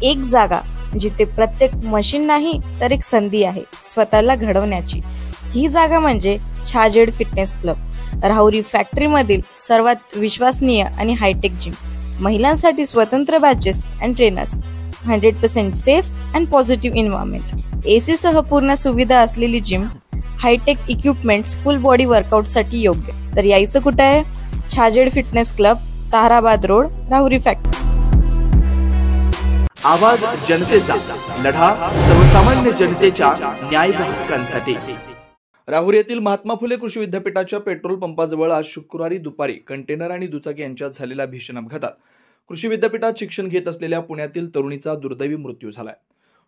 एक जागा जिथे प्रत्येक मशीन नाही तर एक संधी आहे स्वतःला घडवण्याची। ही जागा म्हणजे Chhajed fitness club, Rahuri factory मधील सर्वात विश्वसनीय आणि हायटेक जिम। महिलांसाठी स्वतंत्र batches and trainers, 100% safe and positive environment, AC सह पूर्ण सुविधा असलेली जिम, hi-tech equipments, full body workout साठी योग्य। तर यायचं कुठे आहे? Chhajed fitness club, Tarabad road, Rahuri factory. आवाज जनतेचा, लढा सर्वसामान्य जनतेच्या न्याय व हक्कांसाठी। राहुरी येथील महात्मा फुले कृषी विद्यापीठाच्या पेट्रोल पंपाजवळ आज शुक्रवारी दुपारी कंटेनर आणि दुचाकी यांच्यात झालेल्या भीषण अपघातात कृषी विद्यापीठात शिक्षण घेत असलेल्या पुण्यातील तरुणीचा दुर्दैवी मृत्यू झालाय।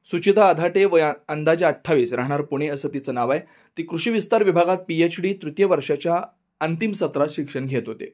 सुचिता अधाटे, वय अंदाजे 28, राहणार पुणे असं तिचं नाव आहे। ती कृषी विस्तार विभागात PhD तृतीय वर्षाच्या अंतिम सत्रात शिक्षण घेत होते।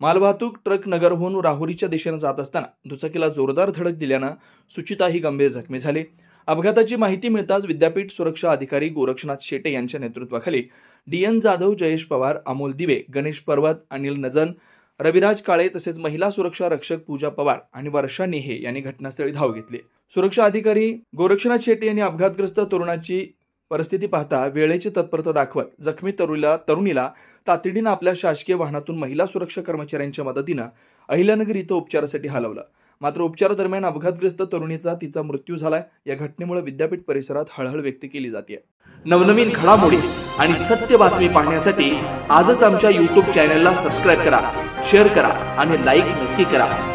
मालवाहतूक ट्रक नगरहून राहुरीच्या दिशेने जात असताना दुचाकीला जोरदार धडक दिल्यानं सुचिता ही गंभीर जखमी झाली। अपघाताची माहिती मिळताच विद्यापीठ सुरक्षा अधिकारी गोरक्षनाथ शेटे यांच्या नेतृत्वाखाली DN जाधव, जयेश पवार, अमोल दिवे, गणेश पर्वत, अनिल नजन, रविराज काळे तसेच महिला सुरक्षा रक्षक पूजा पवार आणि वर्षा नेहे यांनी घटनास्थळी धाव घेतली। सुरक्षा अधिकारी गोरक्षनाथ शेटे यांनी अपघातग्रस्त तरुणाची परिस्थिती पाहता वेळेची तत्परता दाखवत जखमी तरुणीला तातडीनं आपल्या शासकीय वाहनातून महिला सुरक्षा कर्मचाऱ्यांच्या मदतीनं अहिल्यानगर इथं उपचारासाठी हलवलं। मात्र उपचारादरम्यान अपघातग्रस्त तरुणीचा तिचा मृत्यू झालाय। या घटनेमुळे विद्यापीठ परिसरात हळहळ व्यक्त केली जाते। नवनवीन घडामोडी आणि सत्य बातमी पाहण्यासाठी आजच आमच्या YouTube चॅनलला सबस्क्राइब करा, शेअर करा आणि लाईक नक्की करा।